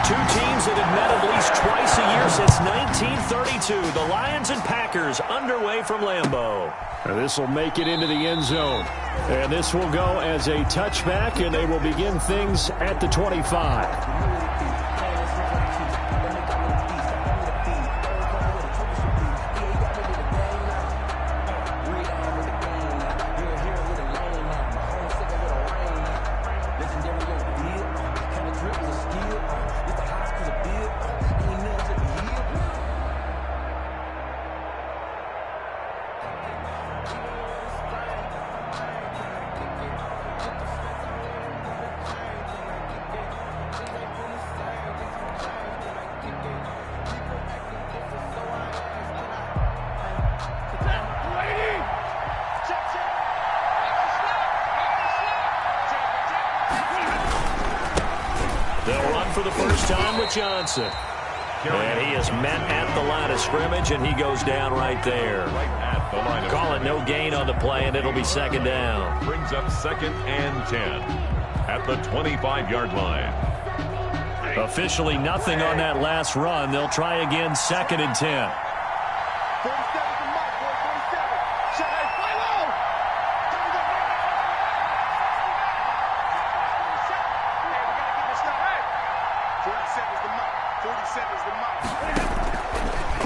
Two teams that have met at least twice a year since 1932. The Lions and Packers underway from Lambeau. This will make it into the end zone. And this will go as a touchback, and they will begin things at the 25. For the first time with Johnson. And he is met at the line of scrimmage, and he goes down right there. Call it no gain on the play, and it'll be second down. Brings up 2nd and 10 at the 25-yard line. Officially nothing on that last run. They'll try again 2nd and 10.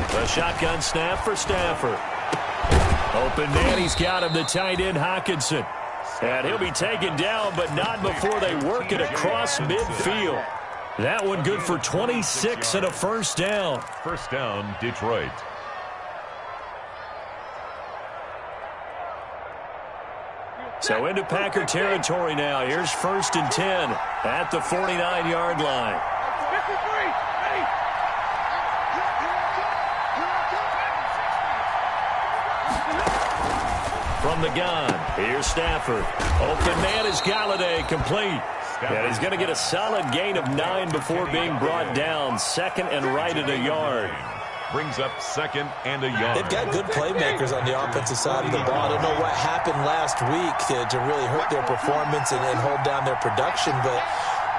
The shotgun snap for Stafford. Open man, he's got him, the tight end Hockenson. And he'll be taken down, but not before they work it across midfield. That one good for 26 and a first down. First down, Detroit. So into Packer territory now. Here's 1st and 10 at the 49-yard line. From the gun, here's Stafford. Open man is Galladay, complete. And he's going to get a solid gain of 9 before being brought down. 2nd and right at a yard. Brings up 2nd and a yard. They've got good playmakers on the offensive side of the ball. I don't know what happened last week to really hurt their performance and hold down their production, but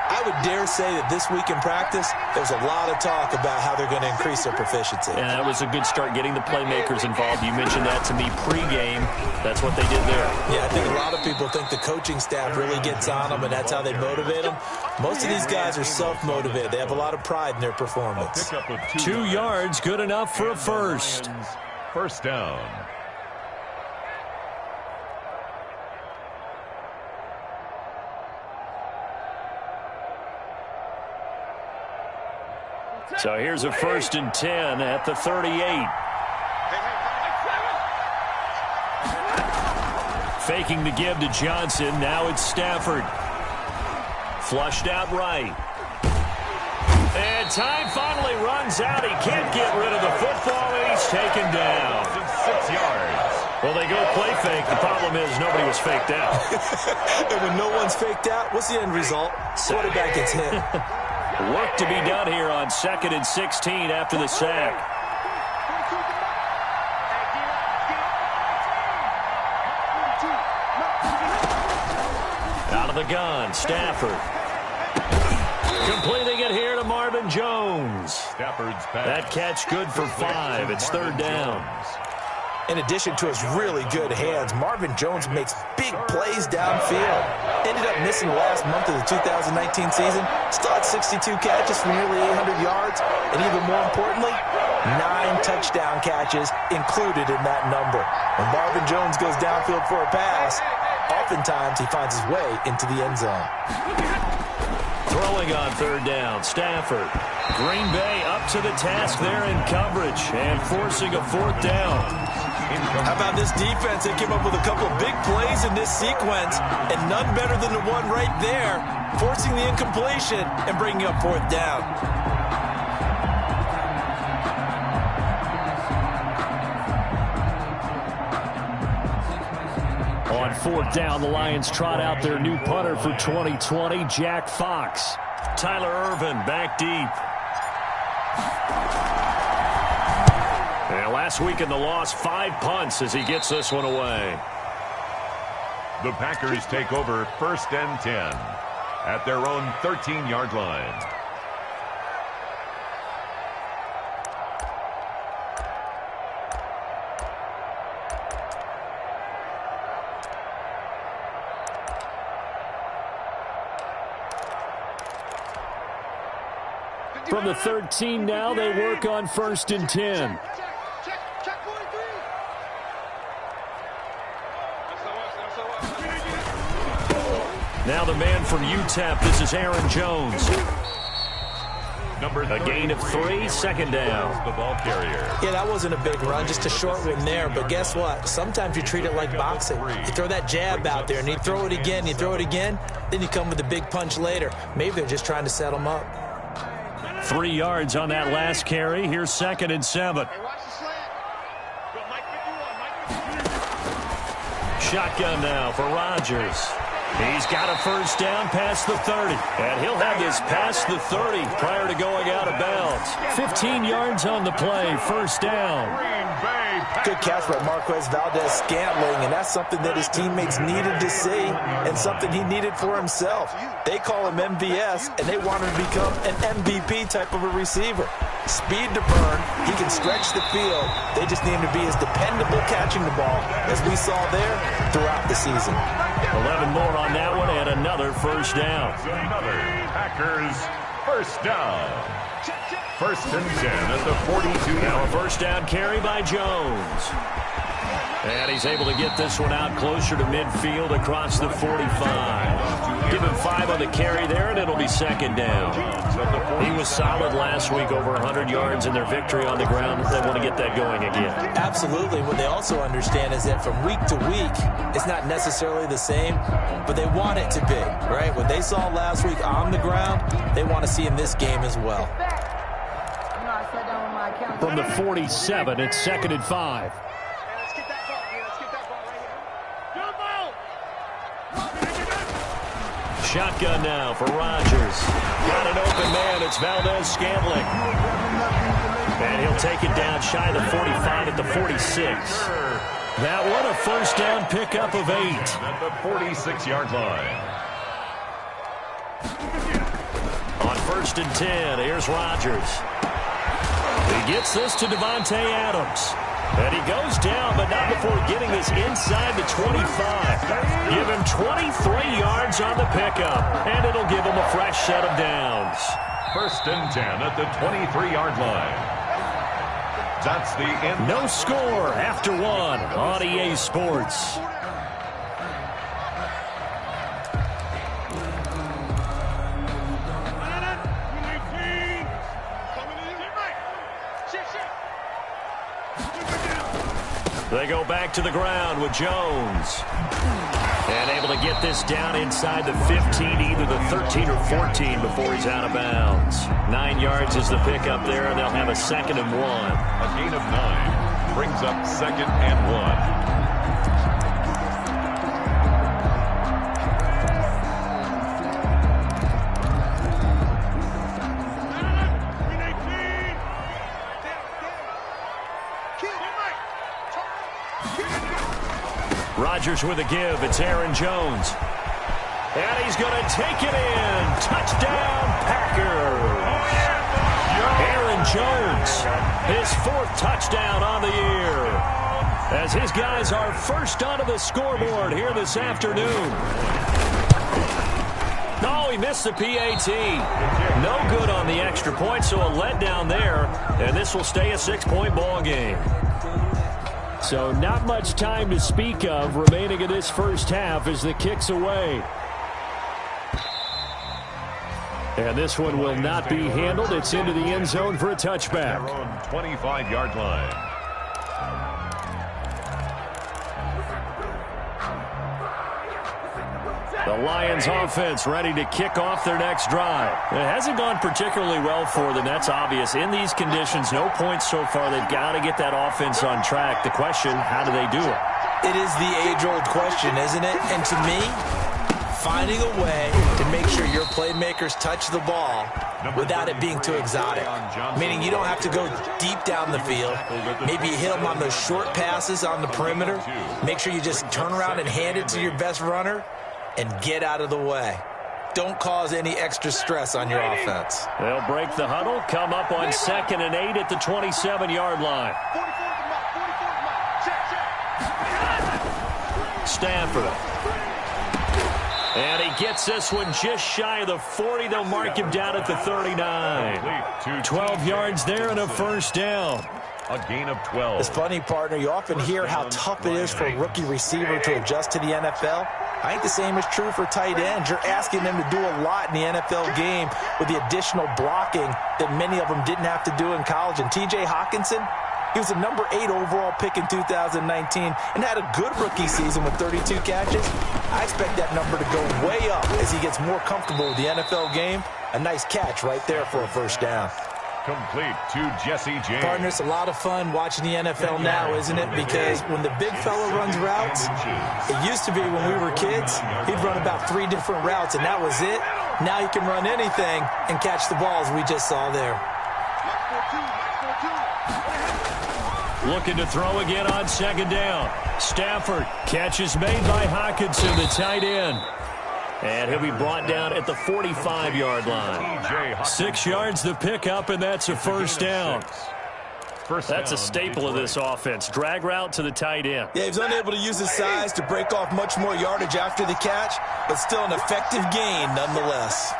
I would dare say that this week in practice, there's a lot of talk about how they're going to increase their proficiency. And that was a good start, getting the playmakers involved. You mentioned that to me pregame. That's what they did there. Yeah, I think a lot of people think the coaching staff really gets on them, and that's how they motivate them. Most of these guys are self-motivated. They have a lot of pride in their performance. 2 yards, good enough for a first. First down. So here's a 1st and 10 at the 38. Faking the give to Johnson. Now it's Stafford. Flushed out right. And time finally runs out. He can't get rid of the football, and he's taken down. 6 yards. Well, they go play fake. The problem is nobody was faked out. And when no one's faked out, what's the end result? Quarterback gets hit. Work to be done here on 2nd and 16 after the sack. Out of the gun, Stafford. Completing it here to Marvin Jones. Stafford's pass. That catch good for 5. It's 3rd down. In addition to his really good hands, Marvin Jones makes big plays downfield. Ended up missing the last month of the 2019 season. Still had 62 catches for nearly 800 yards. And even more importantly, 9 touchdown catches included in that number. When Marvin Jones goes downfield for a pass, oftentimes he finds his way into the end zone. Throwing on 3rd down, Stafford. Green Bay up to the task there in coverage and forcing a 4th down. How about this defense? They came up with a couple of big plays in this sequence, and none better than the one right there, forcing the incompletion and bringing up 4th down. On 4th down, the Lions trot out their new punter for 2020, Jack Fox. Tyler Irvin back deep. And last week in the loss, 5 punts as he gets this one away. The Packers take over 1st and 10 at their own 13-yard line. From the 13 now, they work on 1st and 10. Now the man from UTEP, this is Aaron Jones. A gain of 3, 2nd down. The ball carrier. Yeah, that wasn't a big run, just a short one there. But guess what? Sometimes you treat it like boxing. You throw that jab out there, and you throw it again, then you come with a big punch later. Maybe they're just trying to set them up. 3 yards on that last carry. Here's 2nd and 7. Shotgun now for Rodgers. He's got a 1st down past the 30. And he'll have this past the 30 prior to going out of bounds. 15 yards on the play, 1st down. Good catch by Marquez Valdez-Scantling, and that's something that his teammates needed to see and something he needed for himself. They call him MVS, and they want him to become an MVP type of a receiver. Speed to burn. He can stretch the field. They just need him to be as dependable catching the ball as we saw there throughout the season. 11 more on that one, and another 1st down. Another Packers 1st down. 1st and 10 at the 42. Now a 1st down carry by Jones. And he's able to get this one out closer to midfield across the 45. Give him 5 on the carry there, and it'll be 2nd down. He was solid last week, over 100 yards in their victory on the ground. They want to get that going again. Absolutely. What they also understand is that from week to week, it's not necessarily the same, but they want it to be, right? What they saw last week on the ground, they want to see in this game as well. From the 47, it's 2nd and 5. Shotgun now for Rodgers. Got an open man. It's Valdez-Scantling. And he'll take it down shy of the 45 at the 46. That one a 1st down pickup of 8. At the 46-yard line. On 1st and 10, here's Rodgers. He gets this to Devontae Adams. And he goes down, but not before getting this inside the 25. Give him 23 yards on the pickup, and it'll give him a fresh set of downs. 1st and 10 at the 23-yard line. That's the end. No score after 1 on EA Sports. They go back to the ground with Jones. And able to get this down inside the 15, either the 13 or 14 before he's out of bounds. 9 yards is the pickup there, and they'll have a 2nd and 1. A gain of 9 brings up 2nd and 1. Rodgers with a give. It's Aaron Jones. And he's going to take it in. Touchdown, Packers. Aaron Jones, his 4th touchdown on the year. As his guys are first onto the scoreboard here this afternoon. No, he missed the PAT. No good on the extra point, so a letdown there. And this will stay a 6-point ball game. So not much time to speak of remaining in this 1st half as the kick's away. And this one will not be handled. It's into the end zone for a touchback. Their own 25-yard line. The Lions offense ready to kick off their next drive. It hasn't gone particularly well for them. That's obvious. In these conditions, no points so far. They've got to get that offense on track. The question, how do they do it? It is the age-old question, isn't it? And to me, finding a way to make sure your playmakers touch the ball without it being too exotic. Meaning you don't have to go deep down the field. Maybe you hit them on those short passes on the perimeter. Make sure you just turn around and hand it to your best runner and get out of the way. Don't cause any extra stress on your offense. They'll break the huddle, come up on 2nd and 8 at the 27-yard line. Stafford. And he gets this one just shy of the 40. They'll mark him down at the 39. 12 yards there and a first down. A gain of 12. It's funny, partner. You often hear how tough it is for a rookie receiver to adjust to the NFL. I think the same is true for tight ends. You're asking them to do a lot in the NFL game with the additional blocking that many of them didn't have to do in college. And T.J. Hockenson, he was a number 8 overall pick in 2019 and had a good rookie season with 32 catches. I expect that number to go way up as he gets more comfortable with the NFL game. A nice catch right there for a first down. Complete to Jesse James. Partner, it's a lot of fun watching the NFL now, isn't it? Because when the big fella runs routes, it used to be when we were kids, he'd run about 3 different routes, and that was it. Now he can run anything and catch the balls we just saw there. Looking to throw again on second down. Stafford, catch is made by Hockenson, the tight end. And he'll be brought down at the 45-yard line. 6 yards the pickup, and that's a first down. That's a staple of this offense. Drag route to the tight end. Yeah, he's unable to use his size to break off much more yardage after the catch, but still an effective gain nonetheless.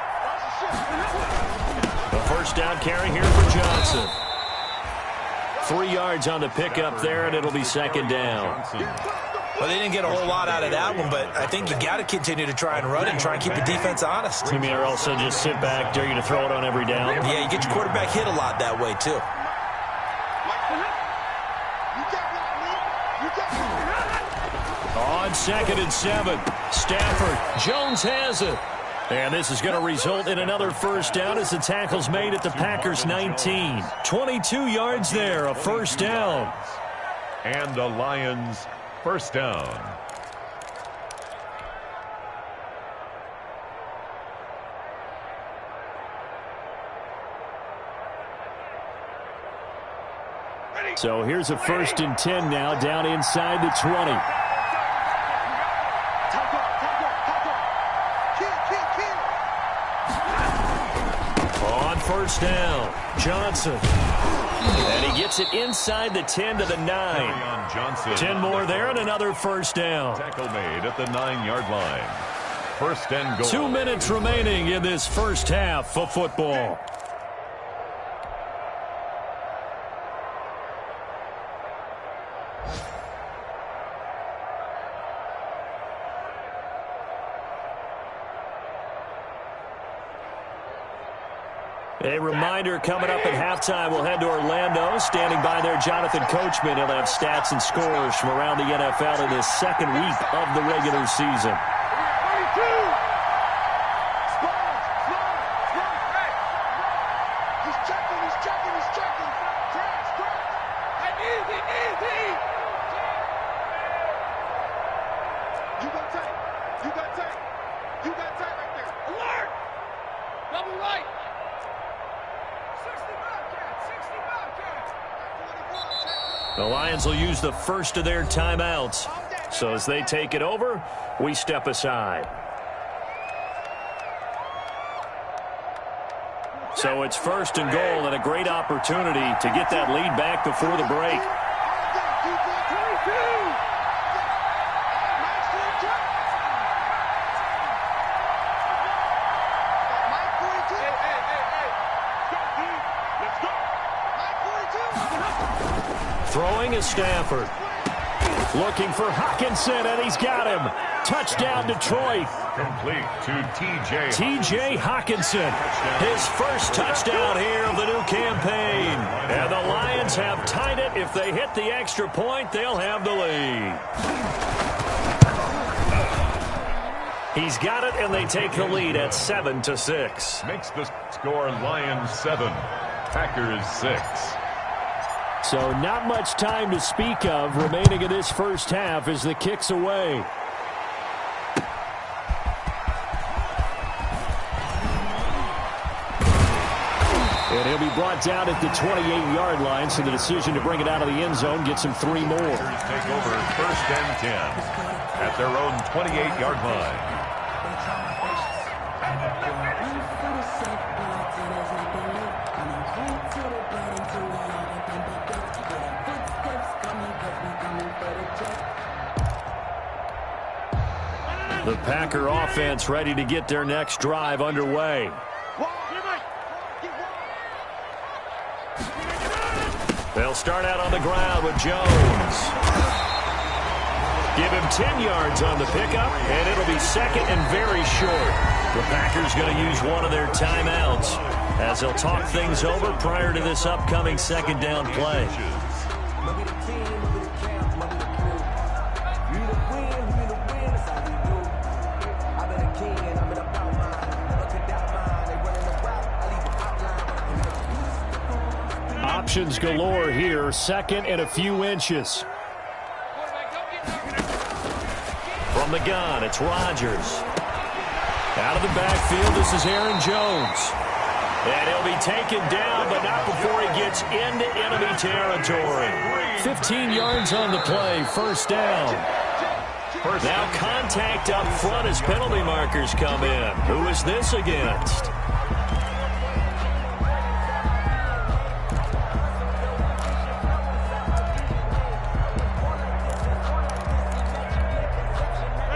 A first down carry here for Johnson. 3 yards on the pickup there, and it'll be second down. Well, they didn't get a whole lot out of that one, but I think you got to continue to try and run and try and keep the defense honest. You mean or also just sit back, dare you to throw it on every down? Yeah, you get your quarterback hit a lot that way, too. On 2nd and 7, Stafford, Jones has it. And this is going to result in another first down as the tackle's made at the Packers' 19. 22 yards there, a first down. And the Lions first down. So here's a 1st and 10 now, down inside the 20. On first down, Johnson. And he gets it inside the 10 to the 9. Johnson. 10 more there and another first down. Tackle made at the 9-yard line. First and goal. 2 minutes remaining in this first half of football. A reminder coming up at halftime, we'll head to Orlando. Standing by there, Jonathan Coachman. He'll have stats and scores from around the NFL in this second week of the regular season. The Lions will use the first of their timeouts. So as they take it over, we step aside. So it's 1st and goal and a great opportunity to get that lead back before the break. Throwing is Stafford. Looking for Hockenson, and he's got him. Touchdown, Detroit. Complete to T.J. T.J. Hockenson, his first touchdown here of the new campaign. And the Lions have tied it. If they hit the extra point, they'll have the lead. He's got it, and they take the lead at 7-6. Makes the score Lions 7, Packers 6. So not much time to speak of remaining in this first half as the kick's away. And he'll be brought down at the 28-yard line, so the decision to bring it out of the end zone gets him 3 more. Take over 1st and 10 at their own 28-yard line. The Packer offense ready to get their next drive underway. They'll start out on the ground with Jones. Give him 10 yards on the pickup, and it'll be second and very short. The Packers going to use one of their timeouts as they'll talk things over prior to this upcoming second down play. Options galore here, second and a few inches. From the gun, it's Rodgers. Out of the backfield, this is Aaron Jones. And he'll be taken down, but not before he gets into enemy territory. 15 yards on the play, first down. Now contact up front as penalty markers come in. Who is this against?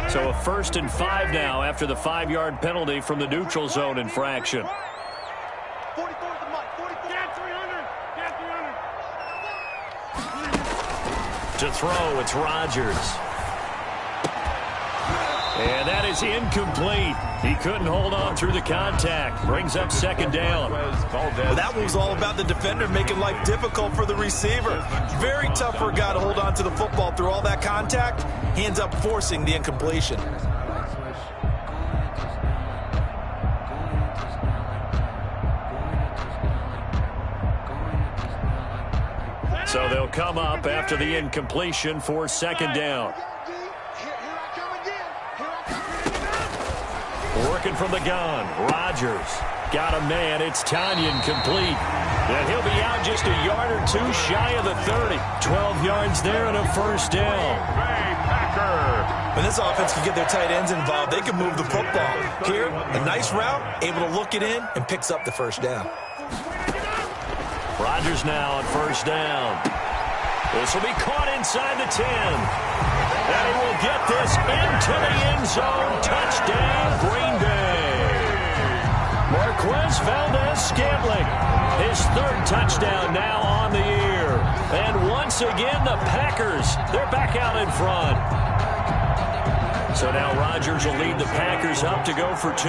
So a 1st and 5 now after the 5-yard penalty from the neutral zone infraction. To throw, it's Rodgers. And that is incomplete. He couldn't hold on through the contact. Brings up second down. Well, that one was all about the defender making life difficult for the receiver. Very tough for a guy to hold on to the football through all that contact. He ends up forcing the incompletion. So they'll come up after the incompletion for second down. Working from the gun, Rodgers. Got a man, it's Tanyan complete. And he'll be out just a yard or two shy of the 30. 12 yards there and a first down. When this offense can get their tight ends involved, they can move the football. Here, a nice route, able to look it in, and picks up the first down. Rodgers now on first down. This will be caught inside the 10. And he will get this into the end zone. Touchdown, Green Bay. Marquez Valdez-Scantling, his 3rd touchdown now on the year. And once again, the Packers, they're back out in front. So now Rodgers will lead the Packers up to go for 2.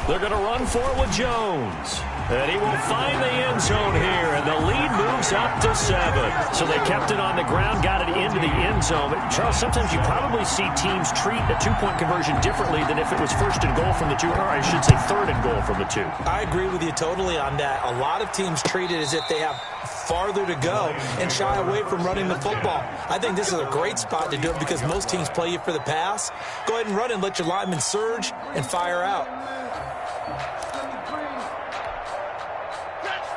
They're going to run for it with Jones. And he will find the end zone here, and the lead moves up to 7. So they kept it on the ground, got it into the end zone. But Charles, sometimes you probably see teams treat a 2-point conversion differently than if it was 1st and goal from the 2, or I should say 3rd and goal from the 2. I agree with you totally on that. A lot of teams treat it as if they have farther to go and shy away from running the football. I think this is a great spot to do it because most teams play you for the pass. Go ahead and run and let your linemen surge and fire out.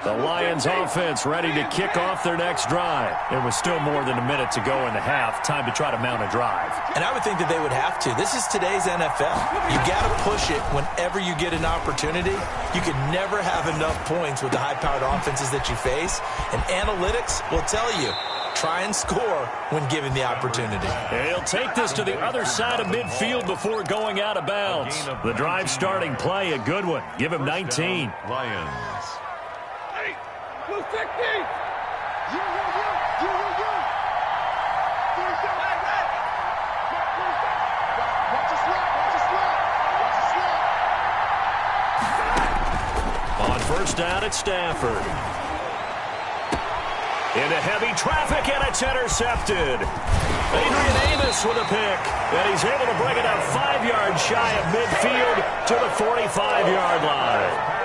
The Lions offense ready to kick off their next drive. There was still more than a minute to go in the half. Time to try to mount a drive. And I would think that they would have to. This is today's NFL. You got to push it whenever you get an opportunity. You can never have enough points with the high-powered offenses that you face. And analytics will tell you, try and score when given the opportunity. He'll take this to the other side of midfield before going out of bounds. The drive starting play, a good one. Give him 19. Lions. On first down, it's Stafford. Into heavy traffic, and it's intercepted. Adrian Amos with a pick, and he's able to bring it up 5 yards shy of midfield to the 45-yard line.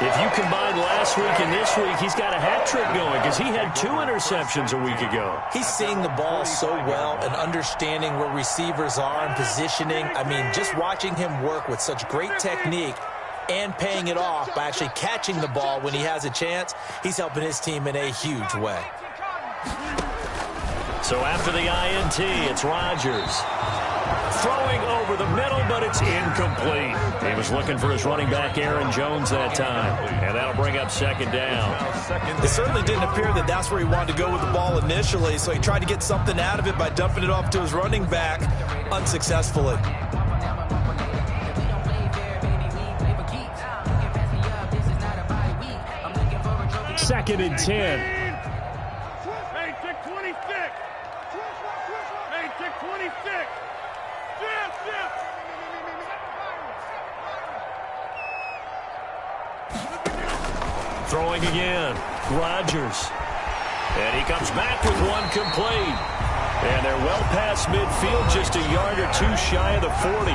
If you combine last week and this week, he's got a hat trick going because he had 2 interceptions a week ago. He's seeing the ball so well and understanding where receivers are and positioning. I mean, just watching him work with such great technique and paying it off by actually catching the ball when he has a chance, he's helping his team in a huge way. So after the INT, it's Rodgers. Throwing over the middle, but it's incomplete. He was looking for his running back, Aaron Jones, that time. And that'll bring up second down. It certainly didn't appear that that's where he wanted to go with the ball initially, so he tried to get something out of it by dumping it off to his running back unsuccessfully. Second and 10. Hey, check 26. Hey, check 26. Throwing again. Rodgers. And he comes back with one complete. And they're well past midfield, just a yard or two shy of the 40.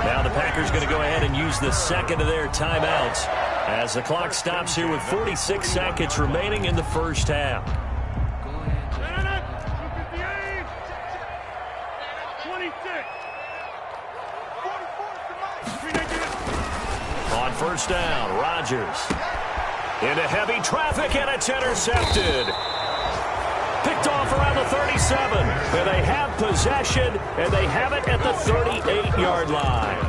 Now the Packers going to go ahead and use the second of their timeouts as the clock stops here with 46 seconds remaining in the first half. 26. On first down, Rodgers. Into heavy traffic, and it's intercepted. Picked off around the 37. And they have possession, and they have it at the 38-yard line.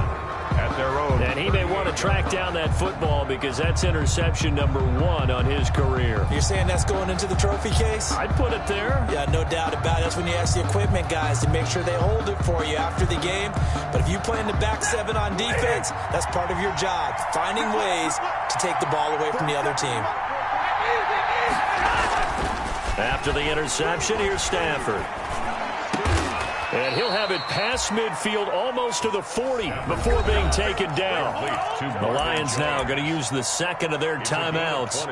At their own. And he may want to track down that football because that's interception number 1 on his career. You're saying that's going into the trophy case? I'd put it there. Yeah, no doubt about it. That's when you ask the equipment guys to make sure they hold it for you after the game. But if you play in the back 7 on defense, that's part of your job, finding ways to take the ball away from the other team. After the interception, here's Stafford. And he'll have it past midfield almost to the 40 before being taken down. The Lions now going to use the second of their timeouts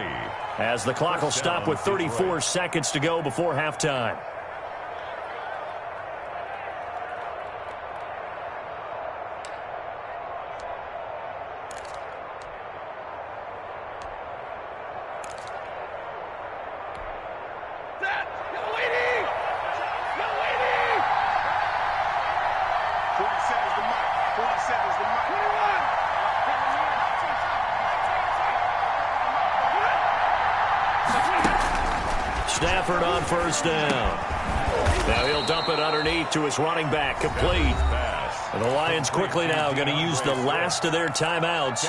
as the clock will stop with 34 seconds to go before halftime. Stafford on first down. Now he'll dump it underneath to his running back, complete. And the Lions quickly now going to use the last of their timeouts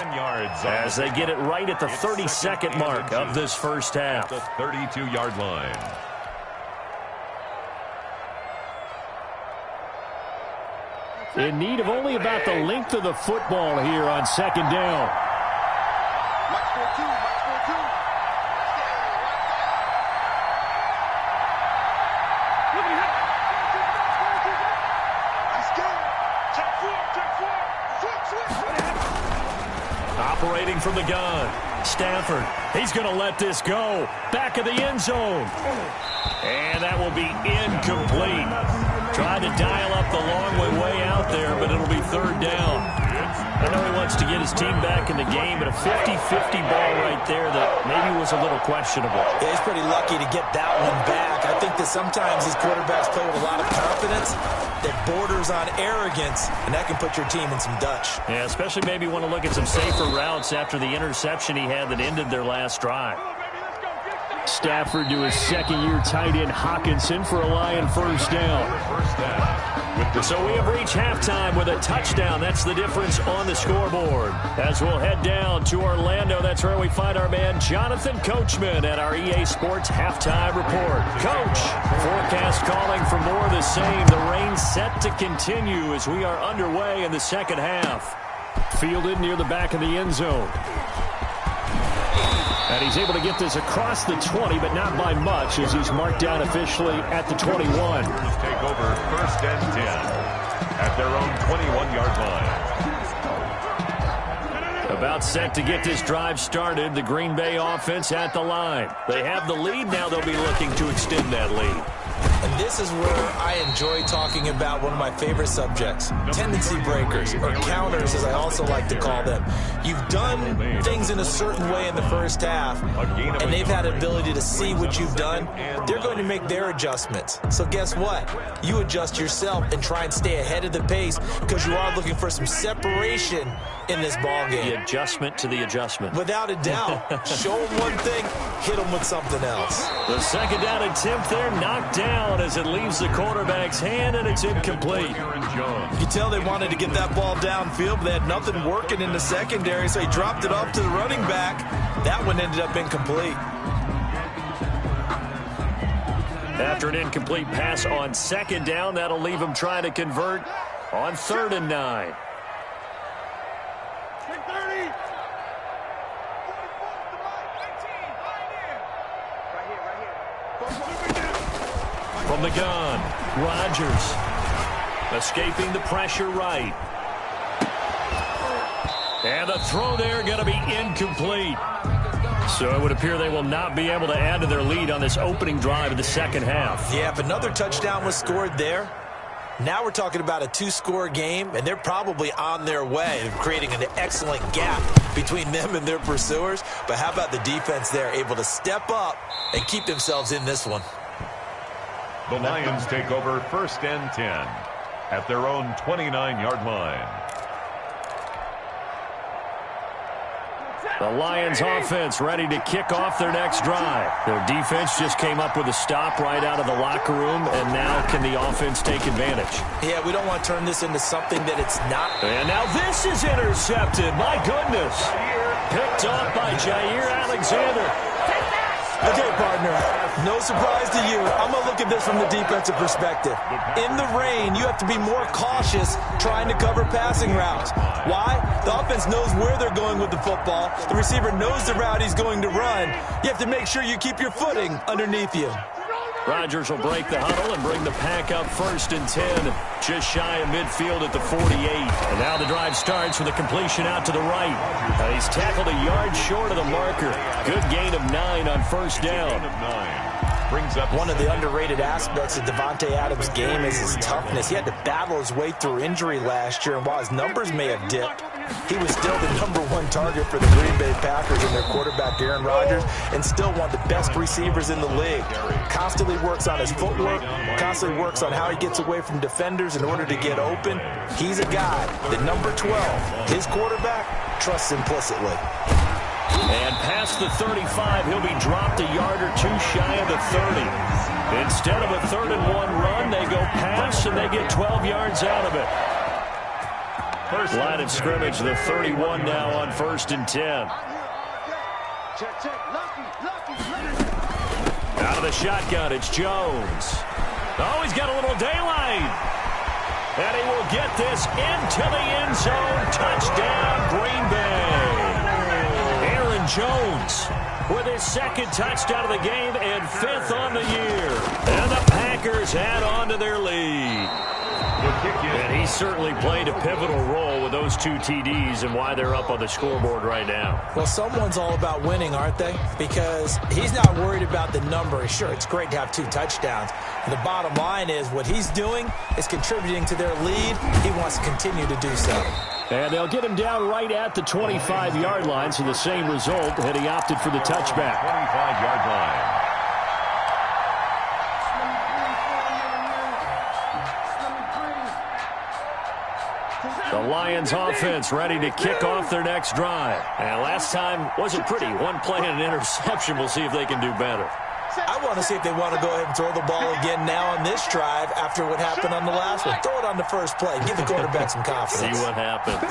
as they get it right at the 32nd mark of this first half. The 32-yard line. In need of only about the length of the football here on second down. Operating from the gun, Stafford. He's going to let this go. Back of the end zone. And that will be incomplete. Tried to dial up the long way out there, but it'll be third down. I know he wants to get his team back in the game, but a 50-50 ball right there that maybe was a little questionable. Yeah, he's pretty lucky to get that one back. I think that sometimes these quarterbacks play with a lot of confidence that borders on arrogance, and that can put your team in some Dutch. Yeah, especially maybe want to look at some safer routes after the interception he had that ended their last drive. Stafford to his second-year tight end Hawkinson for a Lion first down. So we have reached halftime with a touchdown. That's the difference on the scoreboard. As we'll head down to Orlando, that's where we find our man Jonathan Coachman at our EA Sports Halftime Report. Coach, forecast calling for more of the same. The rain set to continue as we are underway in the second half. Fielded near the back of the end zone. And he's able to get this across the 20, but not by much, as he's marked down officially at the 21. Take over first and 10 at their own 21-yard line. About set to get this drive started, the Green Bay offense at the line. They have the lead. Now they'll be looking to extend that lead. And this is where I enjoy talking about one of my favorite subjects, tendency breakers, or counters as I also like to call them. You've done things in a certain way in the first half, and they've had an ability to see what you've done. They're going to make their adjustments. So guess what? You adjust yourself and try and stay ahead of the pace because you are looking for some separation in this ballgame. The adjustment to the adjustment. Without a doubt. Show them one thing, hit them with something else. The second down attempt there knocked down down as it leaves the quarterback's hand, and it's incomplete. You can tell they wanted to get that ball downfield, but they had nothing working in the secondary, so he dropped it off to the running back. That one ended up incomplete. After an incomplete pass on second down, that'll leave him trying to convert on 3rd and 9. From the gun, Rodgers escaping the pressure right. And the throw there going to be incomplete. So it would appear they will not be able to add to their lead on this opening drive of the second half. Yeah, if another touchdown was scored there, now we're talking about a 2-score game, and they're probably on their way of creating an excellent gap between them and their pursuers. But how about the defense there, able to step up and keep themselves in this one? The Lions take over 1st and 10 at their own 29-yard line. The Lions offense ready to kick off their next drive. Their defense just came up with a stop right out of the locker room, and now can the offense take advantage? Yeah, we don't want to turn this into something that it's not. And now this is intercepted. My goodness. Picked off by Jair Alexander. Okay, partner, no surprise to you. I'm going to look at this from the defensive perspective. In the rain, you have to be more cautious trying to cover passing routes. Why? The offense knows where they're going with the football. The receiver knows the route he's going to run. You have to make sure you keep your footing underneath you. Rodgers will break the huddle and bring the pack up 1st and 10, just shy of midfield at the 48. And now the drive starts with a completion out to the right. He's tackled a yard short of the marker. Good gain of 9 on 1st down. Brings up one of the underrated aspects of Davante Adams' game is his toughness. He had to battle his way through injury last year, and while his numbers may have dipped, he was still the #1 target for the Green Bay Packers and their quarterback, Aaron Rodgers, and still one of the best receivers in the league. Constantly works on his footwork, constantly works on how he gets away from defenders in order to get open. He's a guy that number 12, his quarterback, trusts implicitly. And past the 35, he'll be dropped a yard or two shy of the 30. Instead of a 3rd and 1 run, they go pass, and they get 12 yards out of it. First line of scrimmage, the 31 now on 1st and 10. Out of the shotgun, it's Jones. Oh, he's got a little daylight. And he will get this into the end zone. Touchdown, Green Bay. Jones with his 2nd touchdown of the game and 5th on the year. And the Packers add on to their lead. And he certainly played a pivotal role with those 2 TDs and why they're up on the scoreboard right now. Well, someone's all about winning, aren't they? Because he's not worried about the number. Sure, it's great to have 2 touchdowns. And the bottom line is what he's doing is contributing to their lead. He wants to continue to do so. And they'll get him down right at the 25-yard line, so the same result, and he opted for the touchback. 25-yard line. The Lions offense ready to kick off their next drive. And last time wasn't pretty. One play and an interception. We'll see if they can do better. I want to see if they want to go ahead and throw the ball again now on this drive after what happened on the last one. Throw it on the first play. Give the quarterback some confidence. See what happens.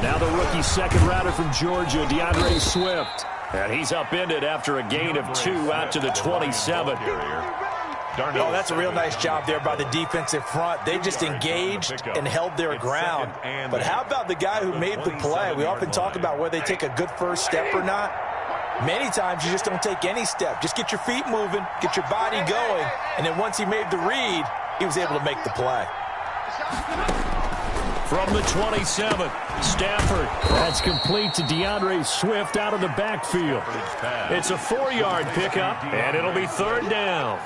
Now the rookie 2nd rounder from Georgia, DeAndre Swift. And he's upended after a gain of 2 out to the 27. Oh, that's a real nice job there by the defensive front. They just engaged and held their ground. But how about the guy who made the play? We often talk about whether they take a good first step or not. Many times you just don't take any step. Just get your feet moving, get your body going, and then once he made the read, he was able to make the play. From the 27, Stafford. That's complete to DeAndre Swift out of the backfield. It's a 4-yard pickup, and it'll be 3rd down.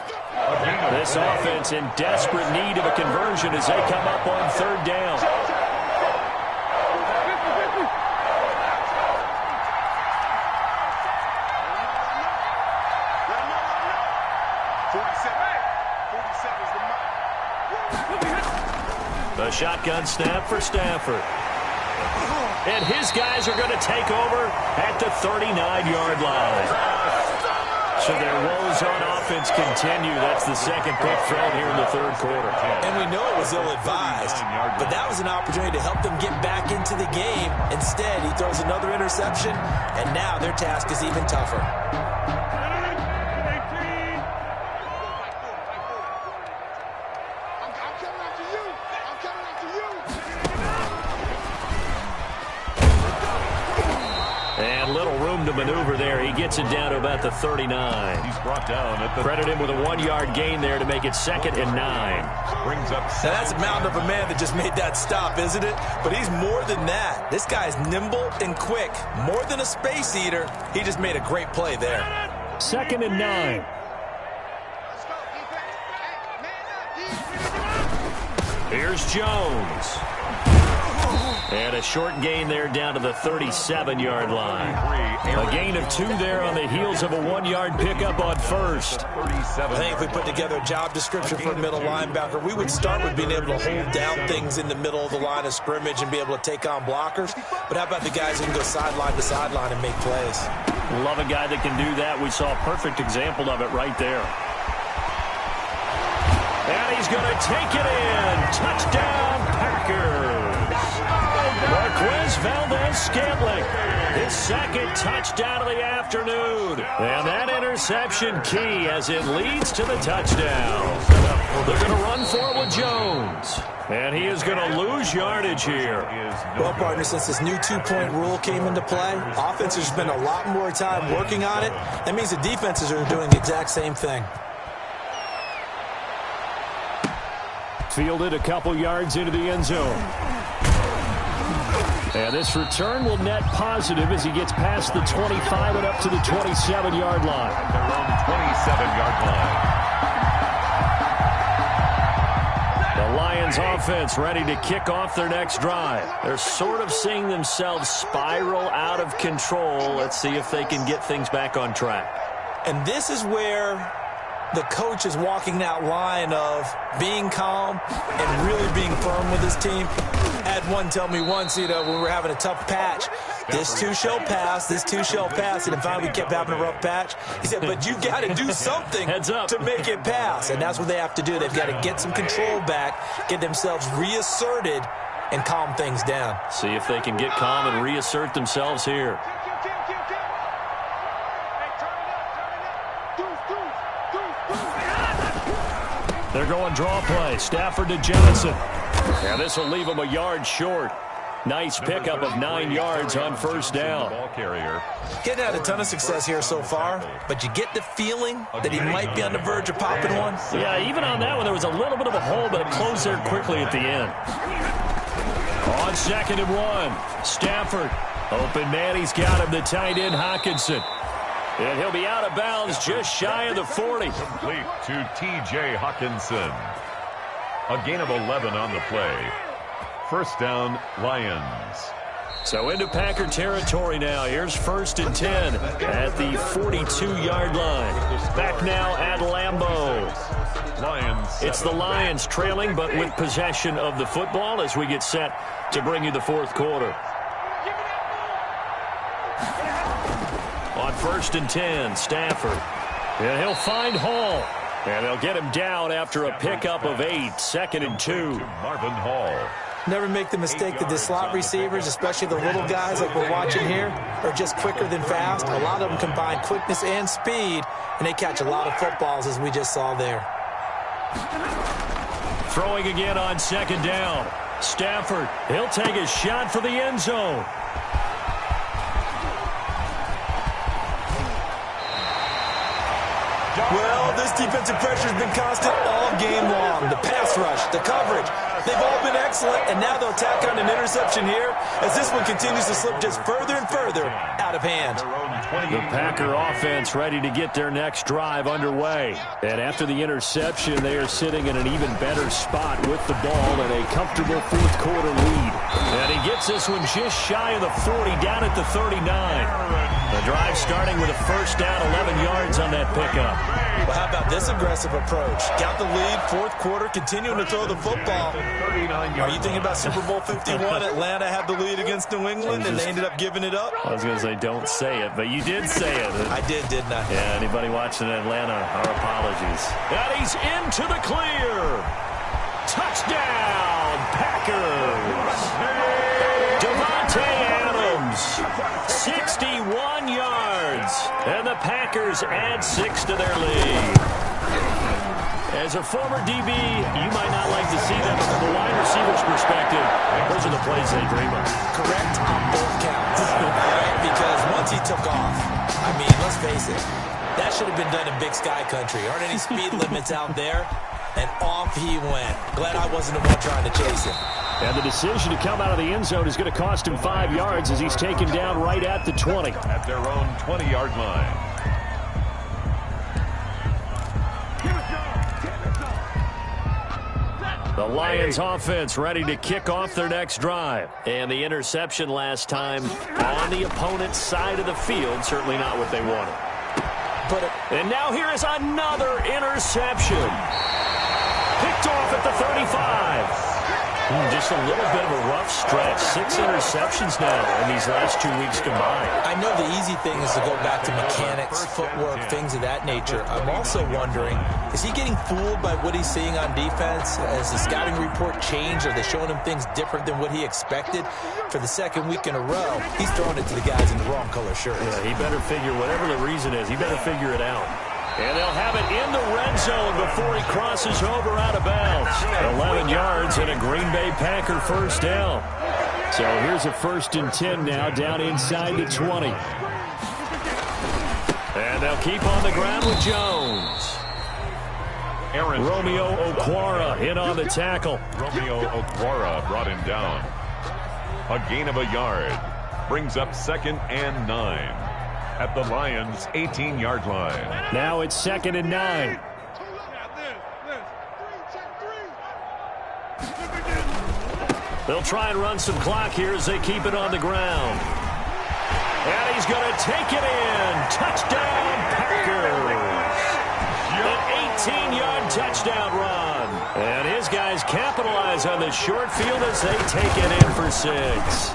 This offense in desperate need of a conversion as they come up on 3rd down. The shotgun snap for Stafford. And his guys are going to take over at the 39-yard line. So their woes on offense offense continue. That's the second pick thrown here in the third quarter. And we know it was ill-advised, but that was an opportunity to help them get back into the game. Instead, he throws another interception, and now their task is even tougher. And little room to maneuver there. He gets it down to about the 39. He's brought down at the... Credit him with a 1-yard gain there to make it 2nd and 9. Brings up... Now that's a mountain of a man that just made that stop, isn't it? But he's more than that. This guy's nimble and quick. More than a space eater. He just made a great play there. 2nd and 9. Here's Jones. And a short gain there down to the 37-yard line. A gain of 2 there on the heels of a 1-yard pickup on first. I think if we put together a job description for a middle linebacker, we would start with being able to hold down things in the middle of the line of scrimmage and be able to take on blockers. But how about the guys who can go sideline to sideline and make plays? Love a guy that can do that. We saw a perfect example of it right there. And he's going to take it in. Touchdown, Packers. Marquez Valdez-Scantling, his 2nd touchdown of the afternoon. And that interception key as it leads to the touchdown. They're going to run for it with Jones. And he is going to lose yardage here. Well, partner, since this new 2-point rule came into play, offenses spend a lot more time working on it. That means the defenses are doing the exact same thing. Fielded a couple yards into the end zone. And this return will net positive as he gets past the 25 and up to the 27-yard line. Their own 27-yard line. The Lions offense ready to kick off their next drive. They're sort of seeing themselves spiral out of control. Let's see if they can get things back on track. And this is where the coach is walking that line of being calm and really being firm with his team. Had one tell me once, when we were having a tough patch, this too shall pass, this too shall pass, and finally we kept having a rough patch. He said, but you got to do something to make it pass, and that's what they have to do. They've got to get some control back, get themselves reasserted, and calm things down. See if they can get calm and reassert themselves here. They're going draw play. Stafford to Johnson. And this will leave him a yard short. Nice pickup of 9 yards on first down. Ball carrier. Getting had a ton of success here so far, but you get the feeling that he might be on the verge of popping one. Yeah, even on that one, there was a little bit of a hole, but it closed there quickly at the end. On 2nd and 1, Stafford. Open man, he's got him, the tight end, Hockenson. And he'll be out of bounds just shy of the 40. Complete to T.J. Hockenson. A gain of 11 on the play. First down, Lions. So into Packer territory now. Here's 1st and 10 at the 42-yard line. Back now at Lambeau. Lions. It's the Lions trailing, but with possession of the football as we get set to bring you the 4th quarter. On 1st and 10, Stafford. And he'll find Hall. And they'll get him down after a pickup of 8. 2nd and 2. Marvin Hall. Never make the mistake that the slot receivers, especially the little guys like we're watching here, are just quicker than fast. A lot of them combine quickness and speed, and they catch a lot of footballs, as we just saw there. Throwing again on 2nd down. Stafford, he'll take a shot for the end zone. Well, this defensive pressure has been constant all game long. The pass rush, the coverage, they've all been excellent, and now they'll tack on an interception here as this one continues to slip just further and further out of hand. The Packer offense ready to get their next drive underway. And after the interception, they are sitting in an even better spot with the ball and a comfortable 4th quarter lead. And he gets this one just shy of the 40, down at the 39. The drive starting with a first down, 11 yards on that pickup. Well, how about this aggressive approach? Got the lead, fourth quarter, continuing to throw the football. Are you thinking about Super Bowl 51? Atlanta had the lead against New England, and they ended up giving it up? I was going to say, don't say it, but you did say it. I did, didn't I? Yeah, anybody watching Atlanta, our apologies. And he's into the clear. Touchdown, Packers. Devontae Adams, 61 yards. And the Packers add 6 to their lead. As a former DB, you might not like to see them, but from the wide receiver's perspective, those are the plays they dream of. Correct on both counts. Right? Because once he took off, I mean, let's face it, that should have been done in Big Sky Country. Aren't any speed limits out there? And off he went. Glad I wasn't the one trying to chase him. And the decision to come out of the end zone is going to cost him 5 yards as he's taken down right at the 20. At their own 20-yard line. The Lions offense ready to kick off their next drive. And the interception last time on the opponent's side of the field, certainly not what they wanted. And now here is another interception. Picked off at the 35. Just a little bit of a rough stretch. 6 interceptions now in these last 2 weeks combined. I know the easy thing is to go back to mechanics, footwork, things of that nature. I'm also wondering, is he getting fooled by what he's seeing on defense? Has the scouting report changed? Are they showing him things different than what he expected? For the second week in a row, he's throwing it to the guys in the wrong color shirts. Yeah, he better figure, whatever the reason is, he better figure it out. And they'll have it in the red zone before he crosses over out of bounds. 11 yards and a Green Bay Packer first down. So here's a 1st and 10 now down inside the 20. And they'll keep on the ground with Jones. Romeo Okwara in on the tackle. Romeo Okwara brought him down. A gain of a yard. Brings up 2nd and 9. At the Lions' 18-yard line. Now it's 2nd and 9. They'll try and run some clock here as they keep it on the ground. And he's going to take it in. Touchdown, Packers. An 18-yard touchdown run. And his guys capitalize on the short field as they take it in for 6.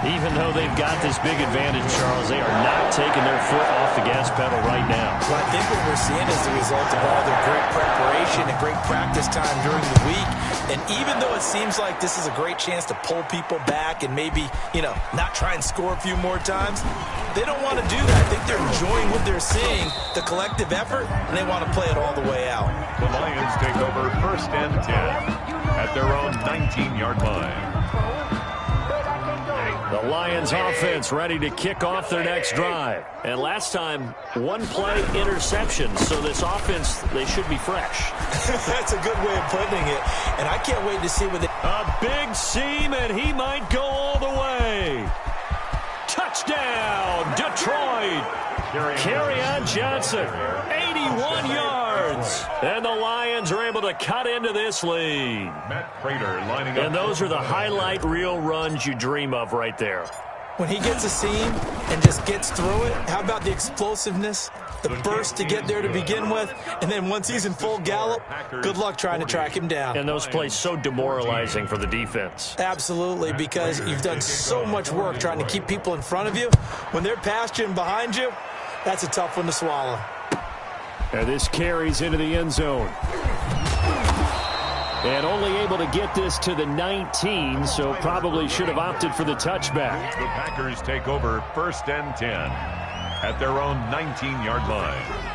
Even though they've got this big advantage, Charles, they are not taking their foot off the gas pedal right now. Well, I think what we're seeing is the result of all their great preparation and great practice time during the week. And even though it seems like this is a great chance to pull people back and maybe, not try and score a few more times, they don't want to do that. I think they're enjoying what they're seeing, the collective effort, and they want to play it all the way out. The Lions take over 1st and 10 at their own 19-yard line. The Lions offense ready to kick off their next drive. And last time, 1-play interception. So this offense, they should be fresh. That's a good way of putting it. And I can't wait to see what they... A big seam, and he might go all the way. Touchdown, Detroit. Kerryon Johnson, 81 yards. And the Lions are able to cut into this lead. Matt Prater lining up. And those are the highlight reel runs you dream of right there. When he gets a seam and just gets through it, how about the explosiveness, the burst to get there to begin with, and then once he's in full gallop, good luck trying to track him down. And those plays so demoralizing for the defense. Absolutely, because you've done so much work trying to keep people in front of you. When they're past you and behind you, that's a tough one to swallow. And this carries into the end zone. And only able to get this to the 19, so probably should have opted for the touchback. The Packers take over 1st and 10 at their own 19-yard line.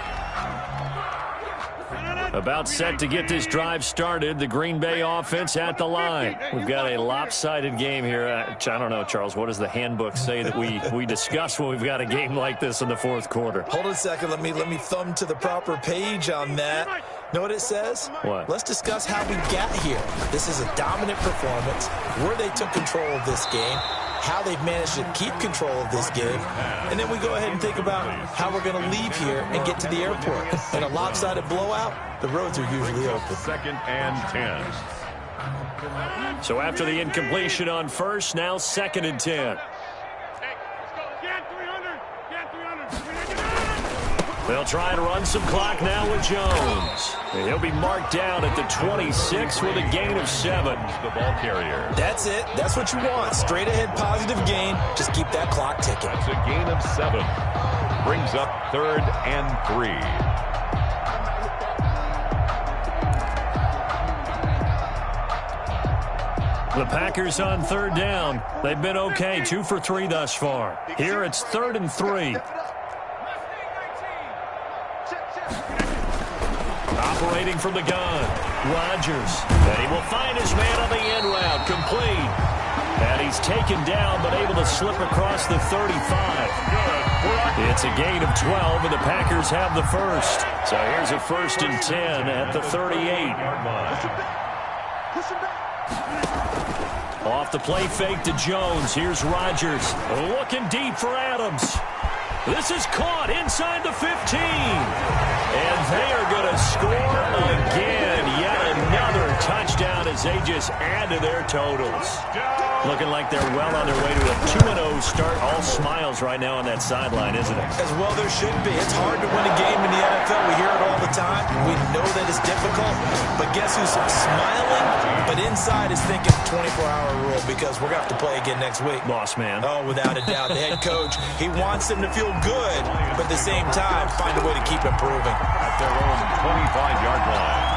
About set to get this drive started. The Green Bay offense at the line. We've got a lopsided game here. I don't know, Charles. What does the handbook say that we discuss when we've got a game like this in the 4th quarter? Hold on a second. Let me thumb to the proper page on that. Know what it says? What? Let's discuss how we got here. This is a dominant performance, where they took control of this game, how they've managed to keep control of this game, and then we go ahead and think about how we're going to leave here and get to the airport. In a lopsided blowout, the roads are usually open. 2nd and 10. So after the incompletion on 1st, now 2nd and 10. They'll try and run some clock now with Jones. And he'll be marked down at the 26 with a gain of 7. The ball carrier. That's it. That's what you want. Straight ahead positive gain. Just keep that clock ticking. That's a gain of 7. Brings up 3rd and 3. The Packers on 3rd down. They've been okay, 2 for 3 thus far. Here it's 3rd and 3. Operating from the gun, Rodgers. And he will find his man on the end route, complete. And he's taken down, but able to slip across the 35. It's a gain of 12, and the Packers have the first. So here's a 1st and 10 at the 38. Off the play fake to Jones. Here's Rodgers. Looking deep for Adams. This is caught inside the 15. And they are going to score again. Yet another touchdown as they just add to their totals. Looking like they're well on their way to a 2-0 start. All smiles right now on that sideline, isn't it? As well there should be. It's hard to win a game in the NFL. We hear it all the time. We know that it's difficult. But guess who's smiling? But inside is thinking 24-hour rule because we're going to have to play again next week. Boss man. Oh, without a doubt. The head coach, he wants them to feel good, but at the same time, find a way to keep improving. At their own 25-yard line.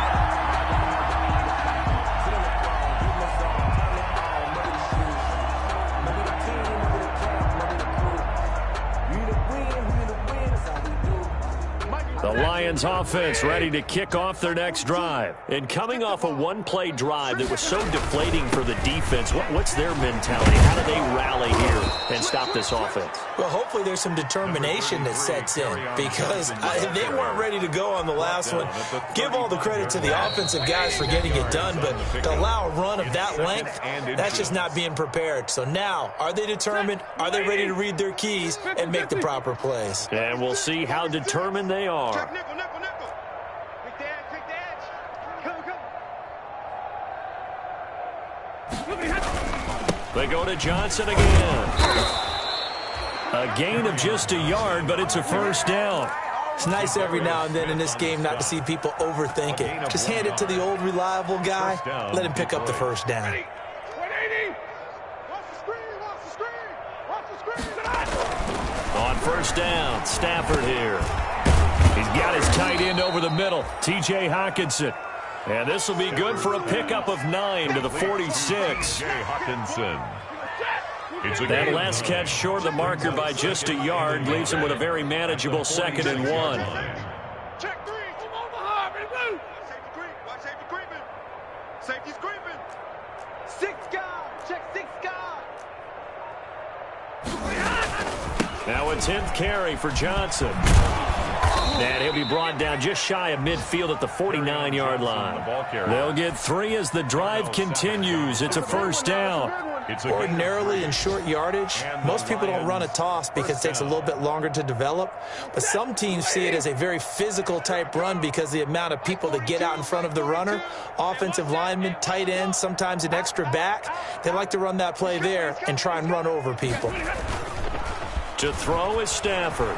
The Lions offense ready to kick off their next drive. And coming off a one-play drive that was so deflating for the defense, what's their mentality? How do they rally here and stop this offense? Well, hopefully there's some determination that sets in because they weren't ready to go on the last one. Give all the credit to the offensive guys for getting it done, but to allow a run of that length, that's just not being prepared. So now, are they determined? Are they ready to read their keys and make the proper plays? And we'll see how determined they are. Nickel. Take the edge. Come. They go to Johnson again. A gain of just a yard, but it's a 1st down. It's nice every now and then in this game not to see people overthink it. Just hand it to the old reliable guy. Let him pick up the 1st down. On 1st down, Stafford here. He's got his tight end over the middle, T.J. Hockenson. And this will be good for a pickup of 9 to the 46. Hockenson. That last catch short of the marker by just a yard leaves him with a very manageable 2nd and 1. Check 3. Come on behind, baby. Watch safety creeping. Safety's creeping. 6 guard. Check 6 guard. Now a 10th carry for Johnson. And he'll be brought down just shy of midfield at the 49-yard line. They'll get 3 as the drive continues. It's a 1st down. Ordinarily in short yardage, most people don't run a toss because it takes a little bit longer to develop. But some teams see it as a very physical type run because the amount of people that get out in front of the runner, offensive linemen, tight ends, sometimes an extra back, they like to run that play there and try and run over people. To throw is Stafford.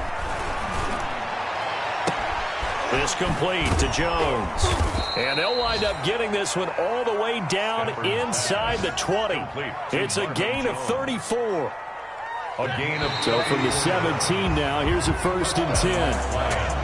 This complete to Jones. And they'll wind up getting this one all the way down inside the 20. It's a gain of 34. A gain of 2. So from the 17 now, here's a 1st and 10.